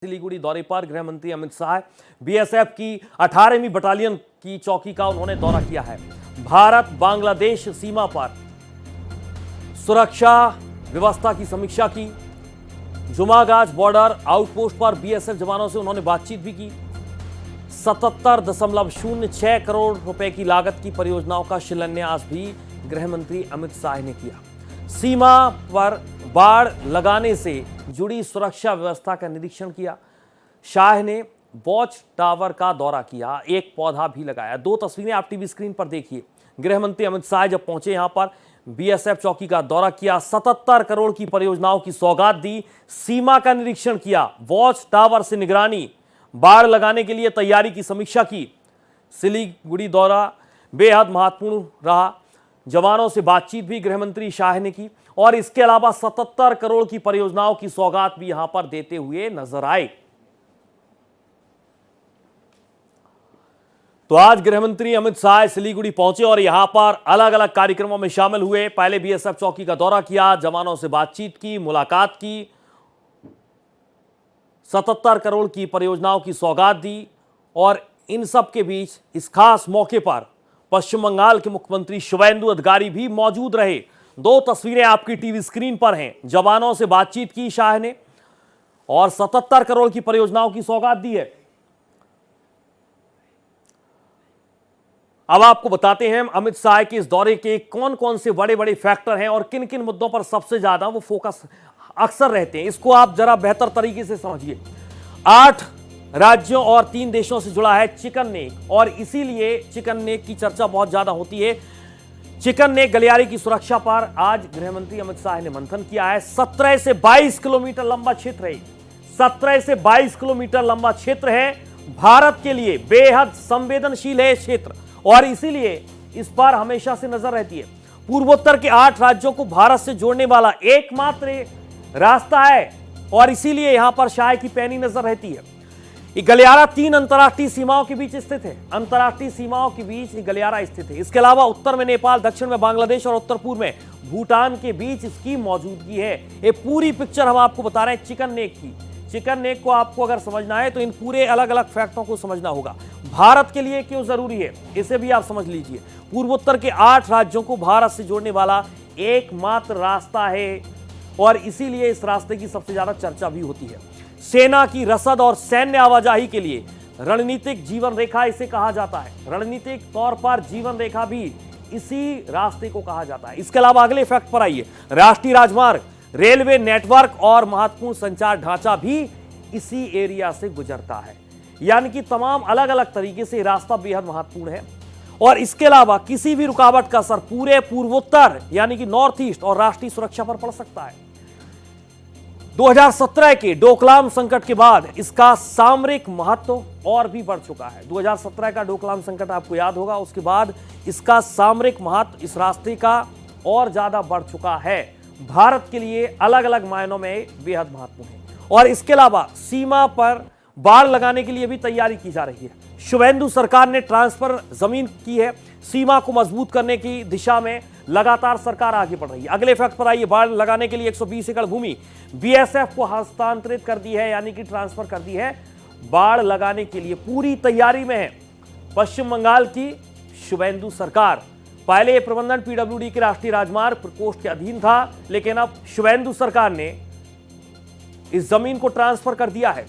सिलीगुड़ी दौरे पर गृह मंत्री अमित शाह बीएसएफ की 18वीं बटालियन की चौकी का उन्होंने दौरा किया है। भारत बांग्लादेश सीमा पर सुरक्षा व्यवस्था की समीक्षा की। जुमागाज बॉर्डर आउटपोस्ट पर बीएसएफ जवानों से उन्होंने बातचीत भी की। 77.06 करोड़ रुपए की लागत की परियोजनाओं का शिलान्यास भी गृह मंत्री अमित शाह ने किया। सीमा पर बाड़ लगाने से जुड़ी सुरक्षा व्यवस्था का निरीक्षण किया। शाह ने वॉच टावर का दौरा किया, एक पौधा भी लगाया। दो तस्वीरें आप टीवी स्क्रीन पर देखिए। गृह मंत्री अमित शाह जब पहुंचे यहां पर बीएसएफ चौकी का दौरा किया, 77 करोड़ की परियोजनाओं की सौगात दी, सीमा का निरीक्षण किया, वॉच टावर से निगरानी, बाड़ लगाने के लिए तैयारी की समीक्षा की। सिलीगुड़ी दौरा बेहद महत्वपूर्ण रहा। जवानों से बातचीत भी गृह मंत्री शाह ने की और इसके अलावा 77 करोड़ की परियोजनाओं की सौगात भी यहां पर देते हुए नजर आए। तो आज गृह मंत्री अमित शाह सिलीगुड़ी पहुंचे और यहां पर अलग अलग कार्यक्रमों में शामिल हुए। पहले बीएसएफ चौकी का दौरा किया, जवानों से बातचीत की, मुलाकात की, 77 करोड़ की परियोजनाओं की सौगात दी और इन सब के बीच इस खास मौके पर पश्चिम बंगाल के मुख्यमंत्री शुवेंदु अधिकारी भी मौजूद रहे। दो तस्वीरें आपकी टीवी स्क्रीन पर हैं। जवानों से बातचीत की शाह ने और 77 करोड़ की परियोजनाओं की सौगात दी है। अब आपको बताते हैं अमित शाह के इस दौरे के कौन कौन से बड़े बड़े फैक्टर हैं और किन किन मुद्दों पर सबसे ज्यादा वो फोकस अक्सर रहते हैं। इसको आप जरा बेहतर तरीके से समझिए। 8 राज्यों और 3 देशों से जुड़ा है चिकन नेक और इसीलिए चिकन नेक की चर्चा बहुत ज्यादा होती है। चिकन नेक गलियारे की सुरक्षा पर आज गृह मंत्री अमित शाह ने मंथन किया है। 17 से 22 किलोमीटर लंबा क्षेत्र है। 17 से 22 किलोमीटर लंबा क्षेत्र है। भारत के लिए बेहद संवेदनशील है क्षेत्र और इसीलिए इस पर हमेशा से नजर रहती है। पूर्वोत्तर के 8 राज्यों को भारत से जोड़ने वाला एकमात्र रास्ता है और इसीलिए यहां पर शाह की पैनी नजर रहती है। ये गलियारा 3 अंतर्राष्ट्रीय सीमाओं के बीच स्थित है। अंतर्राष्ट्रीय सीमाओं के बीच ये गलियारा स्थित है। इसके अलावा उत्तर में नेपाल, दक्षिण में बांग्लादेश और उत्तर पूर्व में भूटान के बीच इसकी मौजूदगी है। ये पूरी पिक्चर हम आपको बता रहे हैं चिकन नेक की। चिकन नेक को आपको अगर समझना है तो इन पूरे अलग अलग फैक्टरों को समझना होगा। भारत के लिए क्यों जरूरी है इसे भी आप समझ लीजिए। पूर्वोत्तर के 8 राज्यों को भारत से जोड़ने वाला एकमात्र रास्ता है और इसीलिए इस रास्ते की सबसे ज्यादा चर्चा भी होती है। सेना की रसद और सैन्य आवाजाही के लिए रणनीतिक जीवन रेखा इसे कहा जाता है। रणनीतिक तौर पर जीवन रेखा भी इसी रास्ते को कहा जाता है। इसके अलावा अगले फैक्ट पर आइए। राष्ट्रीय राजमार्ग, रेलवे नेटवर्क और महत्वपूर्ण संचार ढांचा भी इसी एरिया से गुजरता है। यानी कि तमाम अलग अलग तरीके से रास्ता बेहद महत्वपूर्ण है और इसके अलावा किसी भी रुकावट का असर पूरे पूर्वोत्तर यानी कि नॉर्थ ईस्ट और राष्ट्रीय सुरक्षा पर पड़ सकता है। 2017 के डोकलाम संकट के बाद इसका सामरिक महत्व और भी बढ़ चुका है। 2017 का डोकलाम संकट आपको याद होगा, उसके बाद इसका सामरिक महत्व इस रास्ते का और ज्यादा बढ़ चुका है। भारत के लिए अलग अलग मायनों में बेहद महत्वपूर्ण है और इसके अलावा सीमा पर बाड़ लगाने के लिए भी तैयारी की जा रही है। शुवेंदु सरकार ने ट्रांसफर जमीन की है। सीमा को मजबूत करने की दिशा में लगातार सरकार आगे बढ़ रही है। अगले फैक्ट पर आइए। बाड़ लगाने के लिए 120 एकड़ भूमि बीएसएफ को हस्तांतरित कर दी है यानी कि ट्रांसफर कर दी है। बाड़ लगाने के लिए पूरी तैयारी में है पश्चिम बंगाल की शुवेंदु सरकार। पहले यह प्रबंधन पीडब्ल्यूडी के राष्ट्रीय राजमार्ग प्रकोष्ठ के अधीन था, लेकिन अब शुवेंदु सरकार ने इस जमीन को ट्रांसफर कर दिया है।